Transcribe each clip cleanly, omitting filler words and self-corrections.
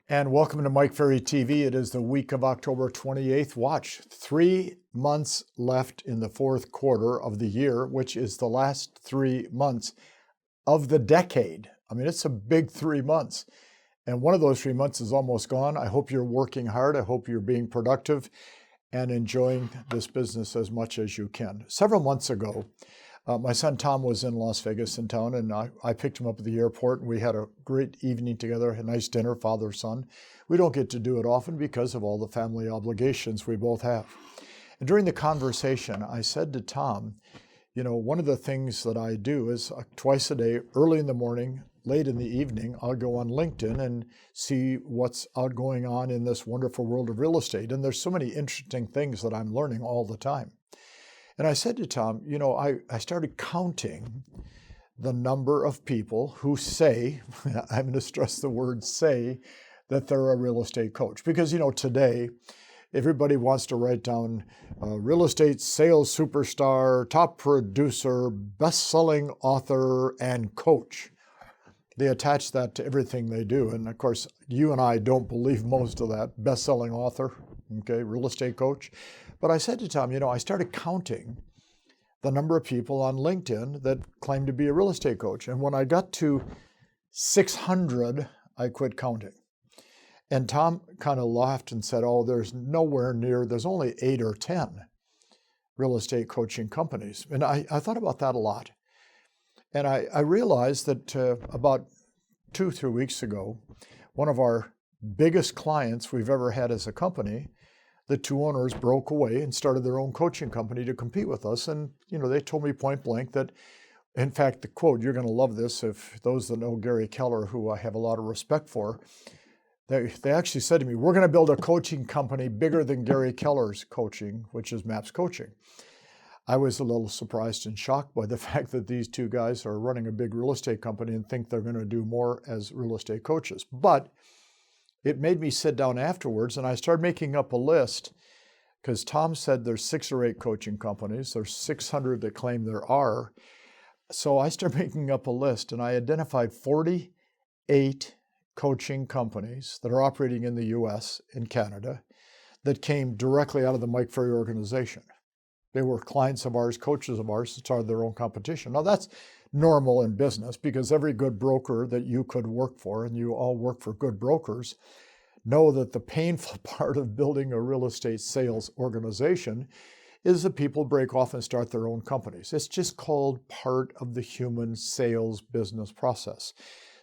And welcome to Mike Ferry TV. It is the week of October 28th. Watch, 3 months left in the fourth quarter of the year, which is the last 3 months of the decade. I mean, it's a big 3 months. And one of those 3 months is almost gone. I hope you're working hard. I hope you're being productive and enjoying this business as much as you can. Several months ago, my son Tom was in Las Vegas in town, and I picked him up at the airport, and we had a great evening together, a nice dinner, father-son. We don't get to do it often because of all the family obligations we both have. And during the conversation, I said to Tom, you know, one of the things that I do is twice a day, early in the morning, late in the evening, I'll go on LinkedIn and see what's going on in this wonderful world of real estate. And there's so many interesting things that I'm learning all the time. And I said to Tom, you know, I started counting the number of people who say, I'm going to stress the word say, that they're a real estate coach. Because, you know, today, everybody wants to write down real estate sales superstar, top producer, best-selling author, and coach. They attach that to everything they do. And of course, you and I don't believe most of that. Best-selling author, okay, real estate coach. But I said to Tom, you know, I started counting the number of people on LinkedIn that claim to be a real estate coach. And when I got to 600, I quit counting. And Tom kind of laughed and said, oh, there's only 8 or 10 real estate coaching companies. And I thought about that a lot. And I realized that about 2-3 weeks ago, one of our biggest clients we've ever had as a company, the two owners broke away and started their own coaching company to compete with us. And, you know, they told me point blank that, in fact, the quote, you're going to love this if those that know Gary Keller, who I have a lot of respect for, they actually said to me, we're going to build a coaching company bigger than Gary Keller's coaching, which is MAPS Coaching. I was a little surprised and shocked by the fact that these two guys are running a big real estate company and think they're going to do more as real estate coaches. But it made me sit down afterwards and I started making up a list because Tom said there's 6 or 8 coaching companies. There's 600 that claim there are. So I started making up a list and I identified 48 coaching companies that are operating in the US and Canada that came directly out of the Mike Ferry organization. They were clients of ours, coaches of ours that started their own competition. Now that's normal in business because every good broker that you could work for, and you all work for good brokers, know that the painful part of building a real estate sales organization is that people break off and start their own companies. It's just called part of the human sales business process.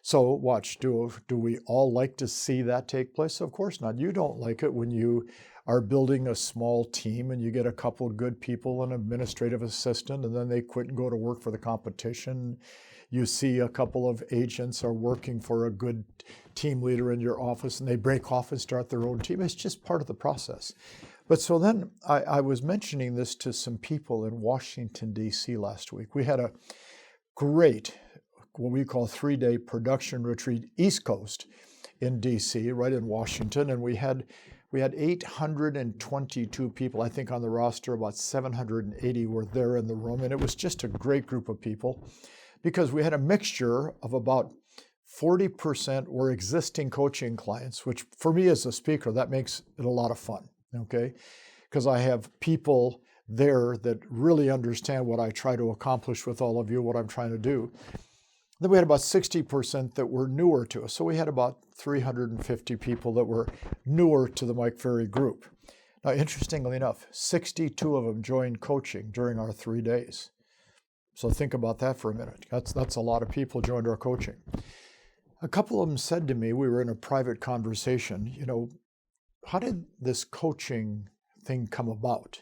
So watch, do we all like to see that take place? Of course not. You don't like it when you are building a small team and you get a couple of good people, an administrative assistant, and then they quit and go to work for the competition. You see a couple of agents are working for a good team leader in your office and they break off and start their own team. It's just part of the process. But so then I was mentioning this to some people in Washington, D.C. last week. We had a great, what we call 3-day production retreat, East Coast in D.C., right in Washington, and we had 822 people, I think, on the roster. About 780 were there in the room, and it was just a great group of people because we had a mixture of about 40% were existing coaching clients, which for me as a speaker, that makes it a lot of fun, okay? Because I have people there that really understand what I try to accomplish with all of you, what I'm trying to do. Then we had about 60% that were newer to us. So we had about 350 people that were newer to the Mike Ferry group. Now, interestingly enough, 62 of them joined coaching during our 3 days. So think about that for a minute. That's a lot of people joined our coaching. A couple of them said to me, we were in a private conversation, you know, how did this coaching thing come about?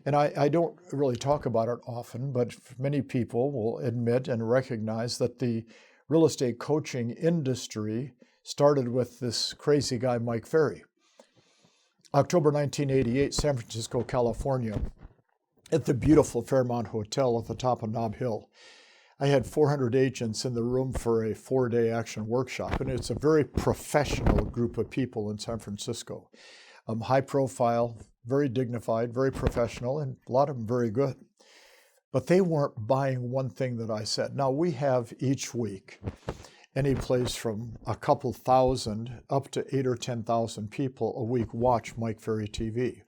And I don't really talk about it often, but many people will admit and recognize that the real estate coaching industry started with this crazy guy, Mike Ferry. October 1988, San Francisco, California, at the beautiful Fairmont Hotel at the top of Nob Hill. I had 400 agents in the room for a 4-day action workshop, and it's a very professional group of people in San Francisco. High profile, very dignified, very professional, and a lot of them very good. But they weren't buying one thing that I said. Now, we have each week any place from a couple thousand up to 8,000 or 10,000 people a week watch Mike Ferry TV.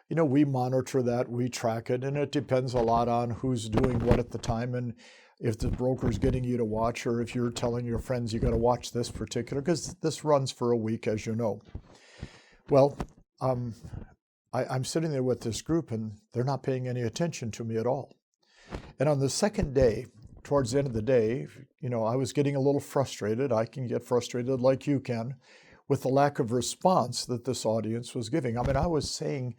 You know, we monitor that, we track it, and it depends a lot on who's doing what at the time, and if the broker's getting you to watch, or if you're telling your friends you got to watch this particular, because this runs for a week, as you know. Well, I'm sitting there with this group, and they're not paying any attention to me at all. And on the second day, towards the end of the day, you know, I was getting a little frustrated. I can get frustrated like you can with the lack of response that this audience was giving. I mean, I was saying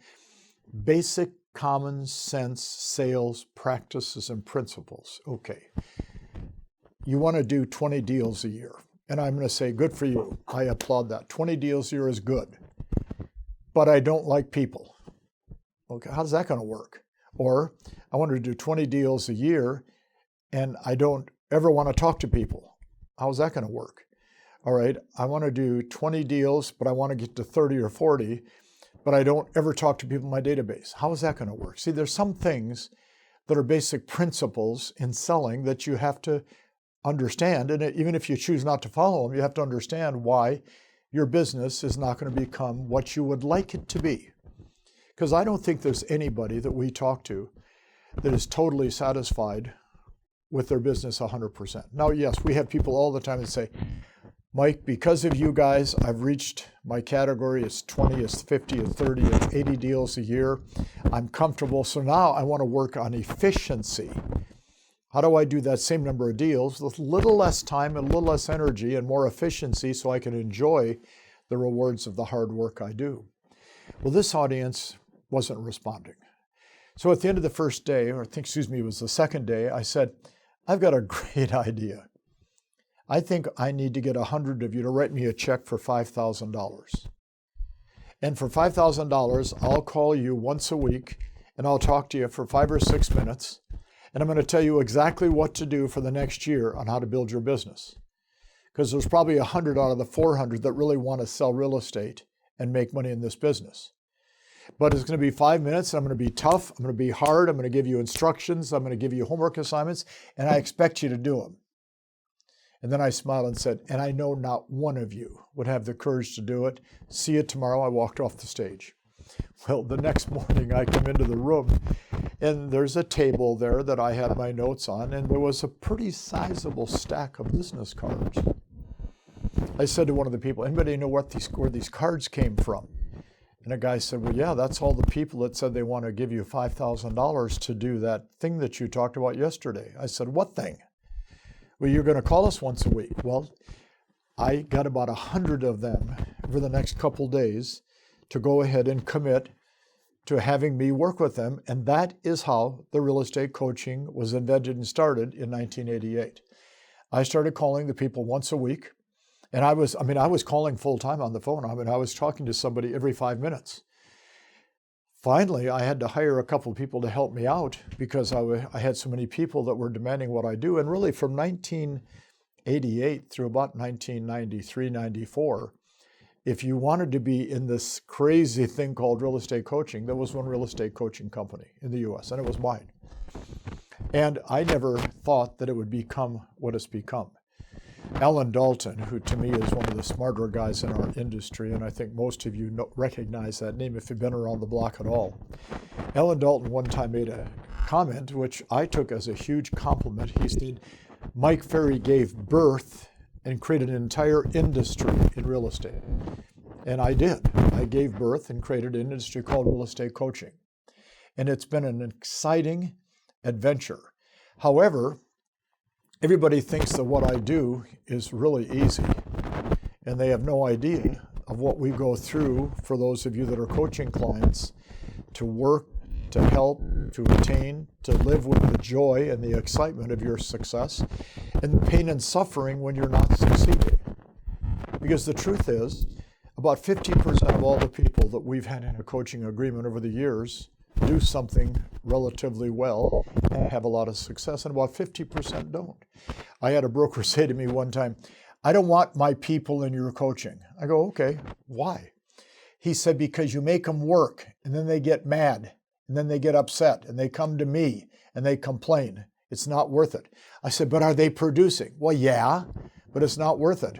basic common sense sales practices and principles. Okay, you want to do 20 deals a year. And I'm going to say, good for you. I applaud that. 20 deals a year is good. But I don't like people. Okay, how's that going to work? Or I want to do 20 deals a year and I don't ever want to talk to people. How's that going to work? All right, I want to do 20 deals, but I want to get to 30 or 40, but I don't ever talk to people in my database. How is that going to work? See, there's some things that are basic principles in selling that you have to understand. And even if you choose not to follow them, you have to understand why your business is not going to become what you would like it to be. Because I don't think there's anybody that we talk to that is totally satisfied with their business 100%. Now, yes, we have people all the time that say, Mike, because of you guys, I've reached my category. It's 20, it's 50, it's 30, it's 80 deals a year. I'm comfortable. So now I want to work on efficiency. How do I do that same number of deals with a little less time and a little less energy and more efficiency so I can enjoy the rewards of the hard work I do? Well, this audience wasn't responding. So at the end of the first day, or I think, it was the second day, I said, I've got a great idea. I think I need to get 100 of you to write me a check for $5,000. And for $5,000, I'll call you once a week and I'll talk to you for 5 or 6 minutes. And I'm going to tell you exactly what to do for the next year on how to build your business. Because there's probably 100 out of the 400 that really want to sell real estate and make money in this business. But it's going to be 5 minutes. I'm going to be tough. I'm going to be hard. I'm going to give you instructions. I'm going to give you homework assignments. And I expect you to do them. And then I smiled and said, and I know not one of you would have the courage to do it. See you tomorrow. I walked off the stage. Well, the next morning I come into the room and there's a table there that I had my notes on, and there was a pretty sizable stack of business cards. I said to one of the people, anybody know where these cards came from? And a guy said, well, yeah, that's all the people that said they want to give you $5,000 to do that thing that you talked about yesterday. I said, what thing? Well, you're going to call us once a week. Well, I got about 100 of them over the next couple days to go ahead and commit to having me work with them. And that is how the real estate coaching was invented and started in 1988. I started calling the people once a week. And I was calling full time on the phone. I was talking to somebody every 5 minutes. Finally, I had to hire a couple of people to help me out because I had so many people that were demanding what I do. And really from 1988 through about 1993, 94, if you wanted to be in this crazy thing called real estate coaching, there was one real estate coaching company in the US, and it was mine. And I never thought that it would become what it's become. Alan Dalton, who to me is one of the smarter guys in our industry, and I think most of you recognize that name if you've been around the block at all. Alan Dalton one time made a comment, which I took as a huge compliment. He said, Mike Ferry gave birth and created an entire industry in real estate. And I did. I gave birth and created an industry called real estate coaching. And it's been an exciting adventure. However, everybody thinks that what I do is really easy, and they have no idea of what we go through for those of you that are coaching clients to work, to help, to attain, to live with the joy and the excitement of your success, and the pain and suffering when you're not succeeding. Because the truth is, about 50% of all the people that we've had in a coaching agreement over the years do something relatively well and have a lot of success, and about 50% don't. I had a broker say to me one time, I don't want my people in your coaching. I go, okay, why? He said, because you make them work, and then they get mad, and then they get upset, and they come to me, and they complain. It's not worth it. I said, but are they producing? Well, yeah, but it's not worth it.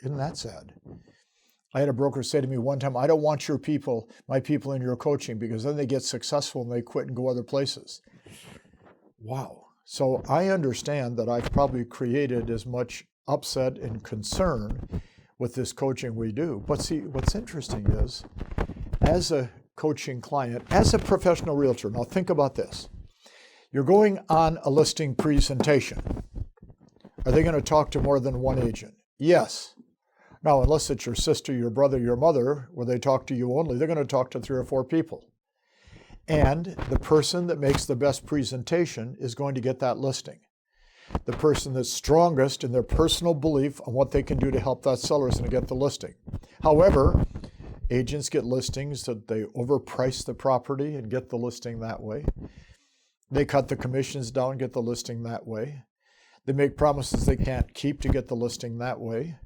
Isn't that sad? I had a broker say to me one time, I don't want my people in your coaching, because then they get successful and they quit and go other places. Wow. So I understand that I've probably created as much upset and concern with this coaching we do. But see, what's interesting is, as a coaching client, as a professional realtor, now think about this. You're going on a listing presentation. Are they going to talk to more than one agent? Yes. Now, unless it's your sister, your brother, your mother, where they talk to you only, they're going to talk to 3 or 4 people. And the person that makes the best presentation is going to get that listing. The person that's strongest in their personal belief on what they can do to help that seller is going to get the listing. However, agents get listings that they overprice the property and get the listing that way. They cut the commissions down and get the listing that way. They make promises they can't keep to get the listing that way.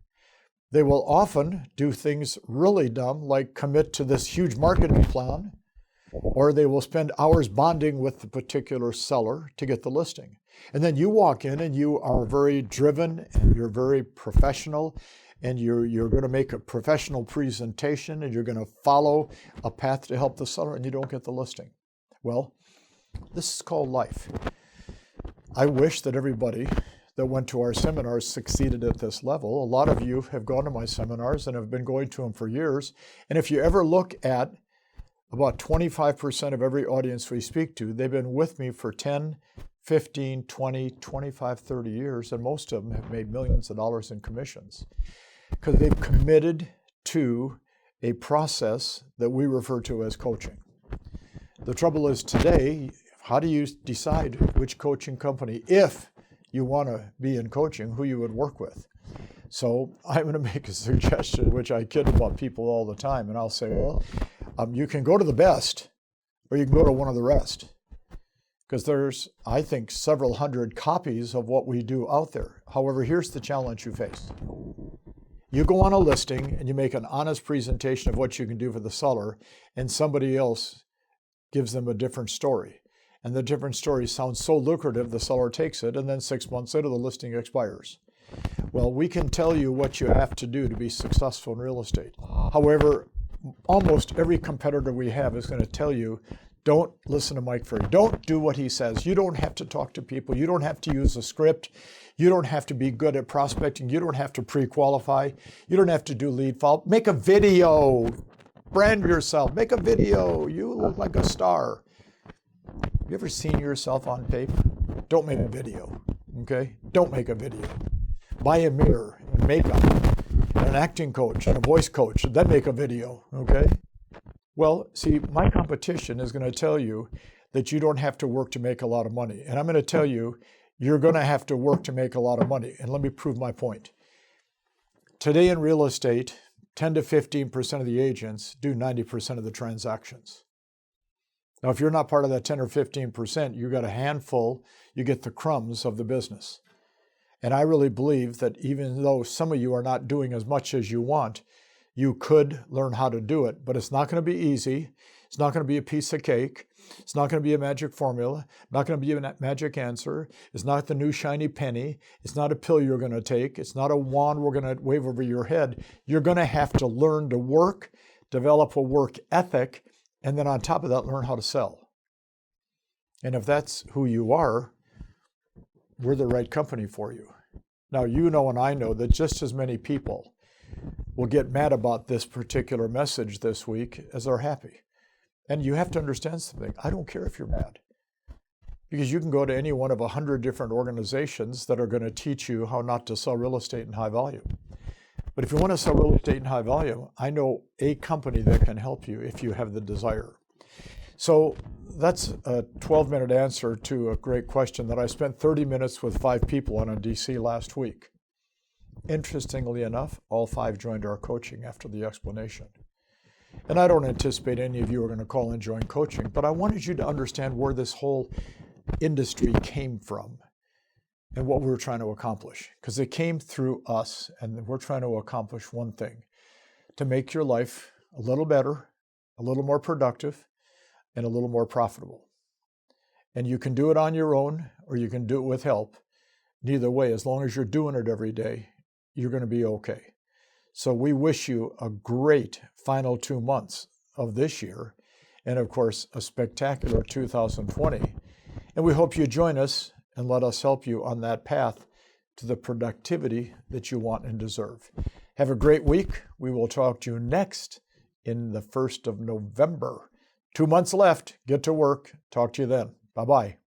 They will often do things really dumb, like commit to this huge marketing plan, or they will spend hours bonding with the particular seller to get the listing. And then you walk in and you are very driven and you're very professional, and you're going to make a professional presentation and you're going to follow a path to help the seller, and you don't get the listing. Well, this is called life. I wish that everybody that went to our seminars succeeded at this level. A lot of you have gone to my seminars and have been going to them for years. And if you ever look at about 25% of every audience we speak to, they've been with me for 10, 15, 20, 25, 30 years, and most of them have made millions of dollars in commissions because they've committed to a process that we refer to as coaching. The trouble is today, how do you decide which coaching company, if you want to be in coaching, who you would work with? So I'm going to make a suggestion, which I kid about people all the time, and I'll say, well, you can go to the best, or you can go to one of the rest. Because there's, I think, several hundred copies of what we do out there. However, here's the challenge you face. You go on a listing and you make an honest presentation of what you can do for the seller, and somebody else gives them a different story. And the different story sounds so lucrative, the seller takes it, and then 6 months later, the listing expires. Well, we can tell you what you have to do to be successful in real estate. However, almost every competitor we have is going to tell you, don't listen to Mike Ferry. Don't do what he says. You don't have to talk to people. You don't have to use a script. You don't have to be good at prospecting. You don't have to pre-qualify. You don't have to do lead follow. Make a video. Brand yourself. Make a video. You look like a star. Have you ever seen yourself on tape? Don't make a video, okay? Don't make a video. Buy a mirror and makeup, and an acting coach and a voice coach, and then make a video, okay? Well, see, my competition is going to tell you that you don't have to work to make a lot of money. And I'm going to tell you, you're going to have to work to make a lot of money. And let me prove my point. Today in real estate, 10 to 15% of the agents do 90% of the transactions. Now, if you're not part of that 10 or 15%, you got a handful, you get the crumbs of the business. And I really believe that even though some of you are not doing as much as you want, you could learn how to do it, but it's not going to be easy. It's not going to be a piece of cake. It's not going to be a magic formula. Not going to be a magic answer. It's not the new shiny penny. It's not a pill you're going to take. It's not a wand we're going to wave over your head. You're going to have to learn to work, develop a work ethic, and then on top of that, learn how to sell. And if that's who you are, we're the right company for you. Now, you know and I know that just as many people will get mad about this particular message this week as are happy. And you have to understand something. I don't care if you're mad, because you can go to any one of 100 different organizations that are going to teach you how not to sell real estate in high volume. But if you want to sell real estate in high volume, I know a company that can help you if you have the desire. So that's a 12-minute answer to a great question that I spent 30 minutes with 5 people on in DC last week. Interestingly enough, all 5 joined our coaching after the explanation. And I don't anticipate any of you are going to call and join coaching, but I wanted you to understand where this whole industry came from and what we were trying to accomplish. Because it came through us, and we're trying to accomplish one thing: to make your life a little better, a little more productive, and a little more profitable. And you can do it on your own, or you can do it with help. neither way, as long as you're doing it every day, you're going to be okay. So we wish you a great final 2 months of this year, and of course, a spectacular 2020. And we hope you join us and let us help you on that path to the productivity that you want and deserve. Have a great week. We will talk to you next in the 1st of November. 2 months left. Get to work. Talk to you then. Bye-bye.